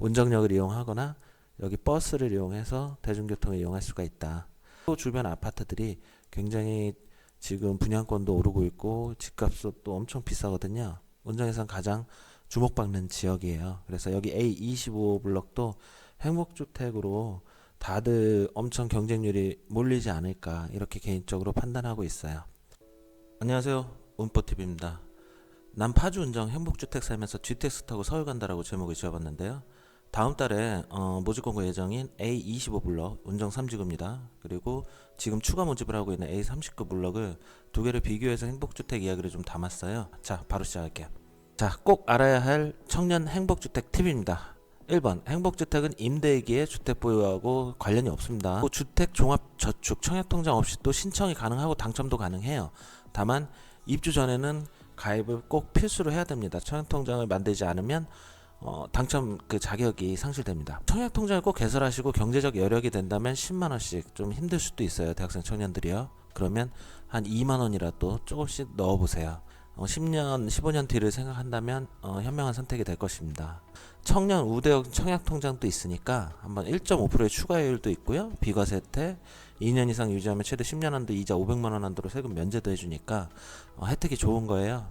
운정역을 이용하거나 여기 버스를 이용해서 대중교통을 이용할 수가 있다. 또 주변 아파트들이 굉장히 지금 분양권도 오르고 있고 집값도 엄청 비싸거든요. 운정에선 가장 주목받는 지역이에요. 그래서 여기 A25 블럭도 행복주택으로 다들 엄청 경쟁률이 몰리지 않을까 이렇게 개인적으로 판단하고 있어요. 안녕하세요, 운뽀TV입니다. 난 파주 운정 행복주택 살면서 GTX 타고 서울 간다라고 제목을 지어봤는데요. 다음 달에 모집 공고 예정인 A25 블럭 운정 3지구입니다. 그리고 지금 추가 모집을 하고 있는 A39 블럭을 두 개를 비교해서 행복주택 이야기를 좀 담았어요. 자, 바로 시작할게요. 자, 꼭 알아야 할 청년 행복주택 팁입니다. 1번, 행복주택은 임대이기에 주택 보유하고 관련이 없습니다. 주택 종합저축 청약통장 없이 또 신청이 가능하고 당첨도 가능해요. 다만 입주 전에는 가입을 꼭 필수로 해야 됩니다. 청약통장을 만들지 않으면 당첨 그 자격이 상실됩니다. 청약통장을 꼭 개설하시고 경제적 여력이 된다면 10만원씩 좀 힘들 수도 있어요. 대학생 청년들이요. 그러면 한 2만원이라도 조금씩 넣어보세요. 10년, 15년 뒤를 생각한다면 현명한 선택이 될 것입니다. 청년 우대형 청약통장도 있으니까 한번 1.5%의 추가율도 있고요. 비과세 혜택, 2년 이상 유지하면 최대 10년 한도 이자 500만원 한도로 세금 면제도 해주니까 혜택이 좋은 거예요.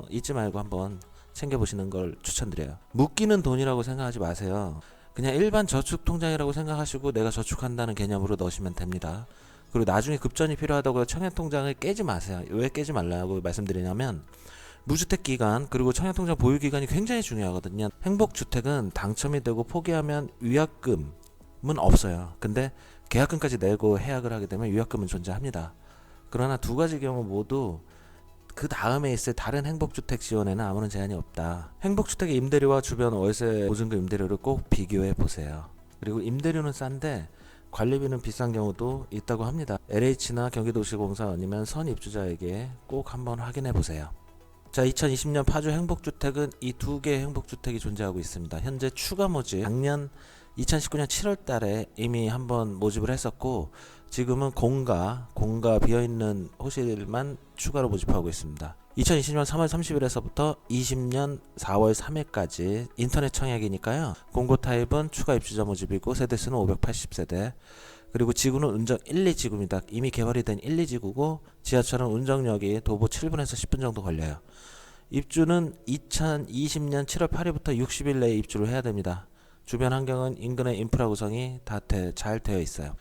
잊지 말고 한번 챙겨보시는 걸 추천드려요. 묶이는 돈이라고 생각하지 마세요. 그냥 일반 저축통장이라고 생각하시고 내가 저축한다는 개념으로 넣으시면 됩니다. 그리고 나중에 급전이 필요하다고 청약통장을 깨지 마세요. 왜 깨지 말라고 말씀드리냐면 무주택 기간 그리고 청약통장 보유 기간이 굉장히 중요하거든요. 행복주택은 당첨이 되고 포기하면 위약금은 없어요. 근데 계약금까지 내고 해약을 하게 되면 위약금은 존재합니다. 그러나 두 가지 경우 모두 그 다음에 있을 다른 행복주택 지원에는 아무런 제한이 없다. 행복주택의 임대료와 주변 월세 보증금 임대료를 꼭 비교해 보세요. 그리고 임대료는 싼데 관리비는 비싼 경우도 있다고 합니다. LH나 경기도시공사 아니면 선입주자에게 꼭 한번 확인해 보세요. 자, 2020년 파주 행복주택은 이 두 개의 행복주택이 존재하고 있습니다. 현재 추가 모집, 작년 2019년 7월 달에 이미 한번 모집을 했었고 지금은 공가 비어있는 호실만 추가로 모집하고 있습니다. 2020년 3월 30일에서부터 20년 4월 3일까지 인터넷 청약이니까요. 공고 타입은 추가 입주자 모집이고 세대수는 580세대. 그리고 지구는 운정 1, 2지구입니다. 이미 개발이 된 1, 2지구고 지하철은 운정역이 도보 7분에서 10분 정도 걸려요. 입주는 2020년 7월 8일부터 60일 내에 입주를 해야 됩니다. 주변 환경은 인근의 인프라 구성이 다 잘 되어 있어요.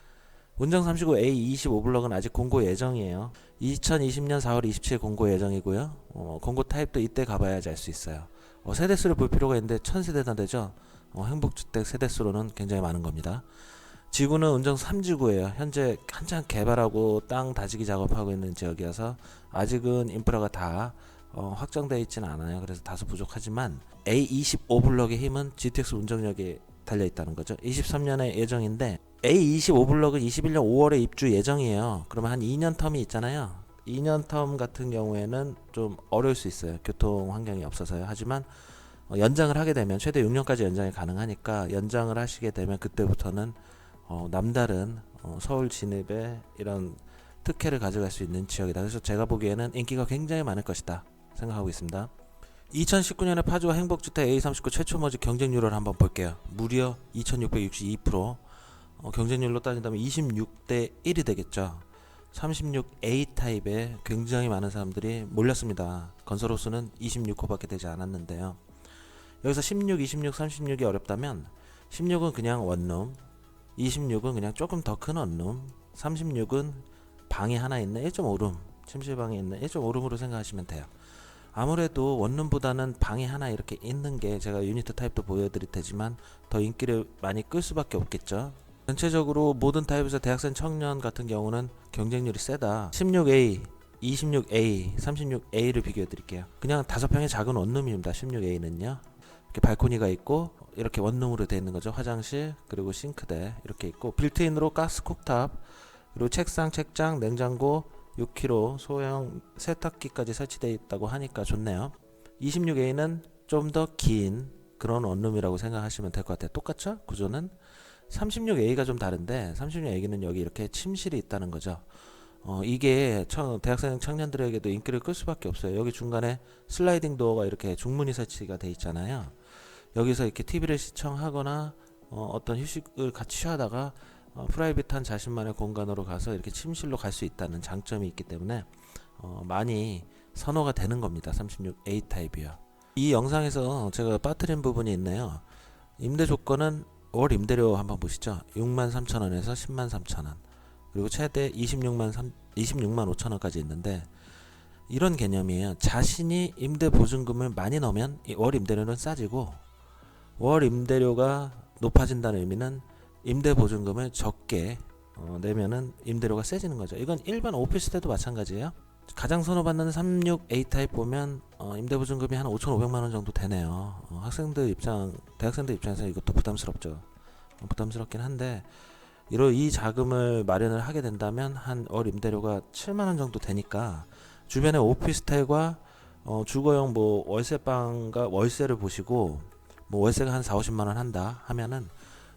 운정 3지구 A25 블럭은 아직 공고 예정이에요. 2020년 4월 27일 공고 예정이고요. 공고 타입도 이때 가봐야지 알 수 있어요. 세대수를 볼 필요가 있는데 1000세대나 되죠. 행복주택 세대수로는 굉장히 많은 겁니다. 지구는 운정 3지구예요. 현재 한창 개발하고 땅 다지기 작업하고 있는 지역이어서 아직은 인프라가 다 확정되어 있지는 않아요. 그래서 다소 부족하지만 A25 블럭의 힘은 GTX 운정역에 달려있다는 거죠. 23년에 예정인데 A25 블럭은 21년 5월에 입주 예정이에요. 그러면 한 2년 텀이 있잖아요. 2년 텀 같은 경우에는 좀 어려울 수 있어요. 교통 환경이 없어서요. 하지만 연장을 하게 되면 최대 6년까지 연장이 가능하니까 연장을 하시게 되면 그때부터는 남다른 서울 진입에 이런 특혜를 가져갈 수 있는 지역이다. 그래서 제가 보기에는 인기가 굉장히 많을 것이다 생각하고 있습니다. 2019년에 파주와 행복주택 A39 최초 모집 경쟁률을 한번 볼게요. 무려 2662%. 경쟁률로 따진다면 26대 1이 되겠죠. 36A 타입에 굉장히 많은 사람들이 몰렸습니다. 건설호수는 26호밖에 되지 않았는데요. 여기서 16, 26, 36이 어렵다면 16은 그냥 원룸, 26은 그냥 조금 더 큰 원룸, 36은 방이 하나 있는 1.5룸, 침실방이 있는 1.5룸으로 생각하시면 돼요. 아무래도 원룸보다는 방이 하나 이렇게 있는 게 제가 유니트 타입도 보여드릴 테지만 더 인기를 많이 끌 수밖에 없겠죠. 전체적으로 모든 타입에서 대학생 청년 같은 경우는 경쟁률이 세다. 16A, 26A, 36A를 비교해 드릴게요. 그냥 5평의 작은 원룸입니다. 16A는요. 이렇게 발코니가 있고 이렇게 원룸으로 되어 있는 거죠. 화장실 그리고 싱크대 이렇게 있고 빌트인으로 가스 쿡탑 그리고 책장, 냉장고 6kg 소형 세탁기까지 설치되어 있다고 하니까 좋네요. 26A는 좀 더 긴 그런 원룸이라고 생각하시면 될 것 같아요. 똑같죠? 구조는 36A가 좀 다른데 36A는 여기 이렇게 침실이 있다는 거죠. 이게 대학생 청년들에게도 인기를 끌 수밖에 없어요. 여기 중간에 슬라이딩 도어가 이렇게 중문이 설치가 돼 있잖아요. 여기서 이렇게 TV를 시청하거나 어떤 휴식을 같이 취하다가 프라이빗한 자신만의 공간으로 가서 이렇게 침실로 갈 수 있다는 장점이 있기 때문에 많이 선호가 되는 겁니다. 36A 타입이요. 이 영상에서 제가 빠뜨린 부분이 있네요. 임대 조건은 월 임대료 한번 보시죠. 63,000원에서 103,000원, 그리고 최대 26만 5천원까지 있는데, 이런 개념이에요. 자신이 임대 보증금을 많이 넣으면 월 임대료는 싸지고, 월 임대료가 높아진다는 의미는 임대 보증금을 적게 내면은 임대료가 세지는 거죠. 이건 일반 오피스텔도 마찬가지예요. 가장 선호받는 36A 타입 보면 임대 보증금이 한 5,500만 원 정도 되네요. 대학생들 입장에서 이것도 부담스럽죠. 부담스럽긴 한데, 이 자금을 마련을 하게 된다면 한 월 임대료가 7만 원 정도 되니까, 주변에 오피스텔과 주거용 뭐 월세방과 월세를 보시고, 뭐 월세가 한 4, 50만 원 한다 하면은,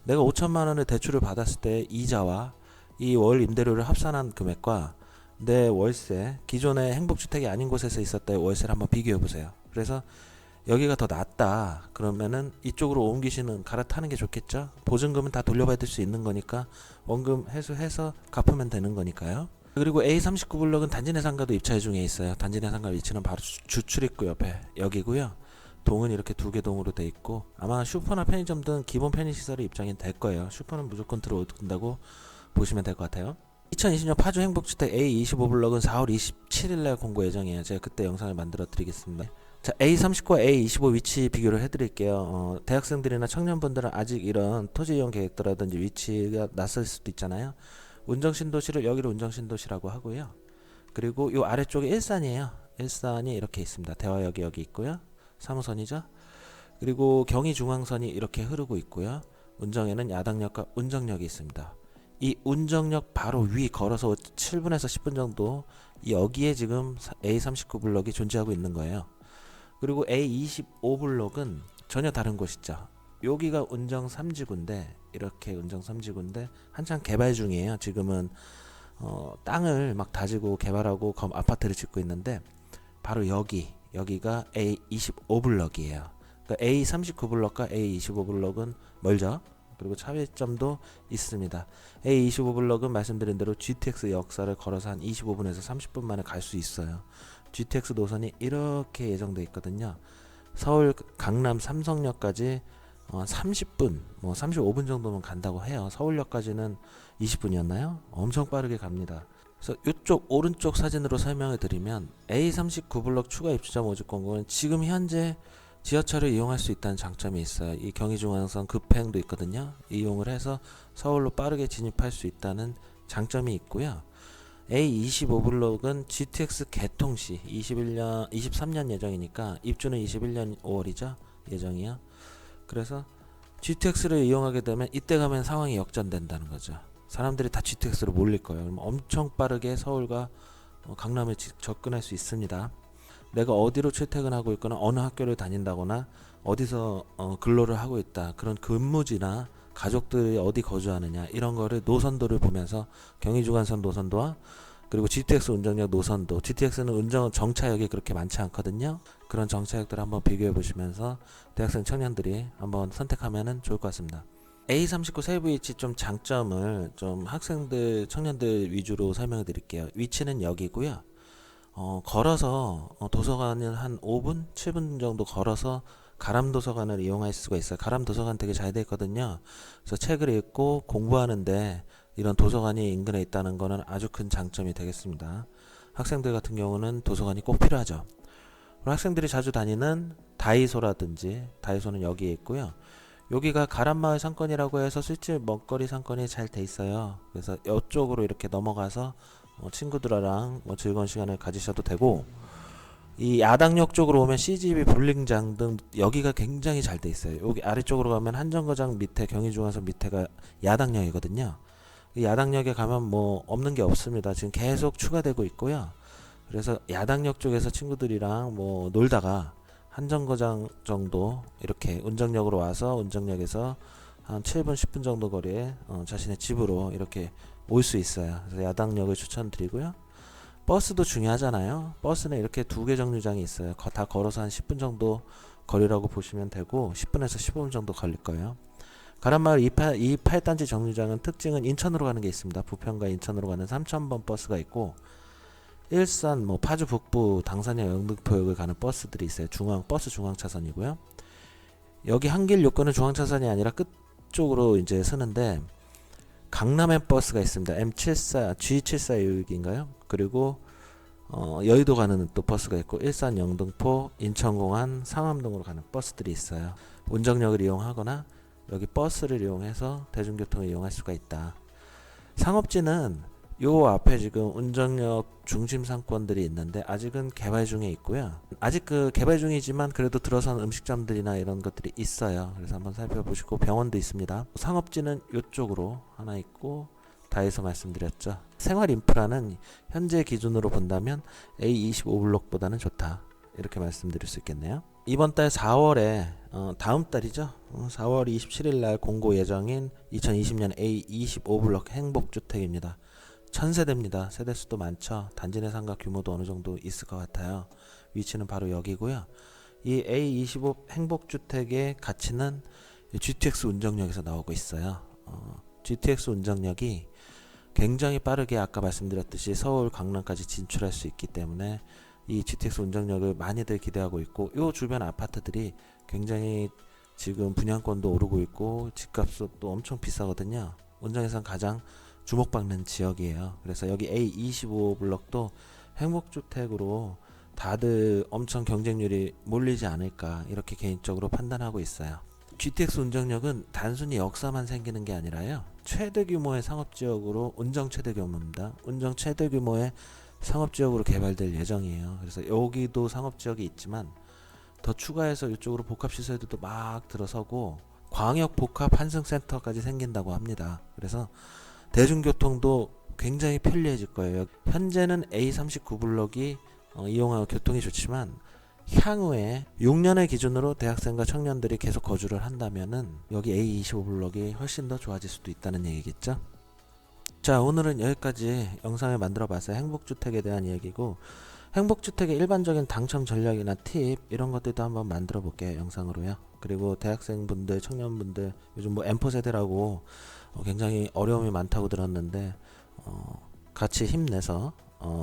내가 5천만 원을 대출을 받았을 때 이자와 이 월 임대료를 합산한 금액과 내 월세, 기존의 행복주택이 아닌 곳에서 있었던 월세를 한번 비교해 보세요. 그래서 여기가 더 낫다 그러면은 이쪽으로 갈아타는 게 좋겠죠. 보증금은 다 돌려받을 수 있는 거니까 원금 회수해서 갚으면 되는 거니까요. 그리고 A39블럭은 단지 내상가도 입찰 중에 있어요. 단지 내상가 위치는 바로 주출입구 옆에 여기고요. 동은 이렇게 2개 동으로 돼 있고, 아마 슈퍼나 편의점 등 기본 편의시설이 입장이 될 거예요. 슈퍼는 무조건 들어온다고 보시면 될 것 같아요. 2020년 파주 행복주택 A25블럭은 4월 27일날 공고 예정이에요. 제가 그때 영상을 만들어 드리겠습니다. 자, A39와 A25 위치 비교를 해드릴게요. 대학생들이나 청년분들은 아직 이런 토지 이용 계획도라든지 위치가 낯설 수도 있잖아요. 운정신도시를 여기를 운정신도시라고 하고요. 그리고 이 아래쪽에 일산이에요. 일산이 이렇게 있습니다. 대화역이 여기 있고요. 3호선이죠. 그리고 경의중앙선이 이렇게 흐르고 있고요. 운정에는 야당역과 운정역이 있습니다. 이 운정역 바로 위 걸어서 7분에서 10분 정도, 여기에 지금 A39 블럭이 존재하고 있는 거예요. 그리고 A25 블럭은 전혀 다른 곳이죠. 여기가 운정 3지구인데, 이렇게 운정 3지구인데 한창 개발 중이에요. 지금은 땅을 막 다지고 개발하고 아파트를 짓고 있는데, 바로 여기가 A25 블럭이에요. 그러니까 A39 블럭과 A25 블럭은 멀죠. 그리고 차이점도 있습니다. A25 블럭은 말씀드린 대로 GTX 역사를 걸어서 한 25분에서 30분 만에 갈 수 있어요. GTX 노선이 이렇게 예정되어 있거든요. 서울 강남 삼성역까지 30분, 뭐 35분 정도면 간다고 해요. 서울역까지는 20분이었나요? 엄청 빠르게 갑니다. 그래서 이쪽 오른쪽 사진으로 설명을 드리면, A39 블럭 추가 입주자 모집 공고는 지금 현재 지하철을 이용할 수 있다는 장점이 있어요. 이 경의중앙선 급행도 있거든요. 이용을 해서 서울로 빠르게 진입할 수 있다는 장점이 있고요. A25 블록은 GTX 개통 시 23년 예정이니까 입주는 21년 5월이죠. 예정이요. 그래서 GTX를 이용하게 되면 이때 가면 상황이 역전된다는 거죠. 사람들이 다 GTX로 몰릴 거예요. 그럼 엄청 빠르게 서울과 강남에 접근할 수 있습니다. 내가 어디로 출퇴근하고 있거나 어느 학교를 다닌다거나 어디서 근로를 하고 있다, 그런 근무지나 가족들이 어디 거주하느냐, 이런 거를 노선도를 보면서 경의중앙선 노선도와 그리고 GTX 운정역 노선도, GTX는 운정 정차역이 그렇게 많지 않거든요. 그런 정차역들을 한번 비교해 보시면서 대학생 청년들이 한번 선택하면 좋을 것 같습니다. A39 세부 위치 좀 장점을 좀 학생들 청년들 위주로 설명해 드릴게요. 위치는 여기고요. 걸어서 도서관을 한 5분, 7분 정도 걸어서 가람도서관을 이용할 수가 있어요. 가람도서관 되게 잘 돼 있거든요. 그래서 책을 읽고 공부하는데 이런 도서관이 인근에 있다는 거는 아주 큰 장점이 되겠습니다. 학생들 같은 경우는 도서관이 꼭 필요하죠. 학생들이 자주 다니는 다이소라든지, 다이소는 여기에 있고요. 여기가 가람마을 상권이라고 해서 실제 먹거리 상권이 잘 돼 있어요. 그래서 이쪽으로 이렇게 넘어가서 친구들이랑 즐거운 시간을 가지셔도 되고, 이 야당역 쪽으로 오면 CGV 볼링장 등 여기가 굉장히 잘 돼 있어요. 여기 아래쪽으로 가면 한정거장 밑에 경의중앙선 밑에가 야당역이거든요. 이 야당역에 가면 뭐 없는 게 없습니다. 지금 계속 추가되고 있고요. 그래서 야당역 쪽에서 친구들이랑 뭐 놀다가 한정거장 정도 이렇게 운정역으로 와서 운정역에서 한 7분 10분 정도 거리에 자신의 집으로 이렇게 올 수 있어요. 그래서 야당역을 추천드리고요. 버스도 중요하잖아요. 버스는 이렇게 2개 정류장이 있어요. 다 걸어서 한 10분 정도 거리라고 보시면 되고 10분에서 15분 정도 걸릴 거예요. 가란마을 28단지 정류장은 특징은 인천으로 가는 게 있습니다. 부평과 인천으로 가는 3000번 버스가 있고 일산, 파주 북부, 당산역, 영등포역을 가는 버스들이 있어요. 버스 중앙 차선이고요. 여기 한길 요건은 중앙 차선이 아니라 끝쪽으로 이제 서는데 강남행 버스가 있습니다. M74, G7466인가요? 그리고 여의도 가는 또 버스가 있고 일산, 영등포, 인천공항, 상암동으로 가는 버스들이 있어요. 운정역을 이용하거나 여기 버스를 이용해서 대중교통을 이용할 수가 있다. 상업지는 요 앞에 지금 운정역 중심 상권들이 있는데 아직은 개발 중에 있고요. 아직 개발 중이지만 그래도 들어선 음식점들이나 이런 것들이 있어요. 그래서 한번 살펴보시고 병원도 있습니다. 상업지는 이쪽으로 하나 있고 다해서 말씀드렸죠. 생활 인프라는 현재 기준으로 본다면 A25블록보다는 좋다. 이렇게 말씀드릴 수 있겠네요. 이번 달 4월에 다음 달이죠. 4월 27일 날 공고 예정인 2020년 A25블록 행복주택입니다. 1000세대입니다. 세대수도 많죠. 단지 내 상가 규모도 어느 정도 있을 것 같아요. 위치는 바로 여기고요. 이 A25 행복주택의 가치는 GTX 운정역에서 나오고 있어요. GTX 운정역이 굉장히 빠르게 아까 말씀드렸듯이 서울 강남까지 진출할 수 있기 때문에 이 GTX 운정역을 많이들 기대하고 있고 이 주변 아파트들이 굉장히 지금 분양권도 오르고 있고 집값도 엄청 비싸거든요. 운정에선 가장 주목받는 지역이에요. 그래서 여기 A25블록도 행복주택으로 다들 엄청 경쟁률이 몰리지 않을까 이렇게 개인적으로 판단하고 있어요. GTX 운정역은 단순히 역사만 생기는 게 아니라요. 최대 규모의 상업지역으로 운정 최대 규모입니다. 운정 최대 규모의 상업지역으로 개발될 예정이에요. 그래서 여기도 상업지역이 있지만 더 추가해서 이쪽으로 복합시설들도 막 들어서고 광역 복합 환승센터까지 생긴다고 합니다. 그래서 대중교통도 굉장히 편리해질 거예요. 현재는 A39블록이 이용하고 교통이 좋지만 향후에 6년의 기준으로 대학생과 청년들이 계속 거주를 한다면은 여기 A25블록이 훨씬 더 좋아질 수도 있다는 얘기겠죠. 자, 오늘은 여기까지 영상을 만들어 봤어요. 행복주택에 대한 이야기고 행복주택의 일반적인 당첨 전략이나 팁 이런 것들도 한번 만들어 볼게요. 영상으로요. 그리고 대학생분들, 청년분들 요즘 M4 세대라고 굉장히 어려움이 많다고 들었는데 같이 힘내서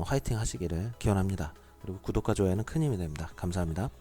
화이팅 하시기를 기원합니다. 그리고 구독과 좋아요는 큰 힘이 됩니다. 감사합니다.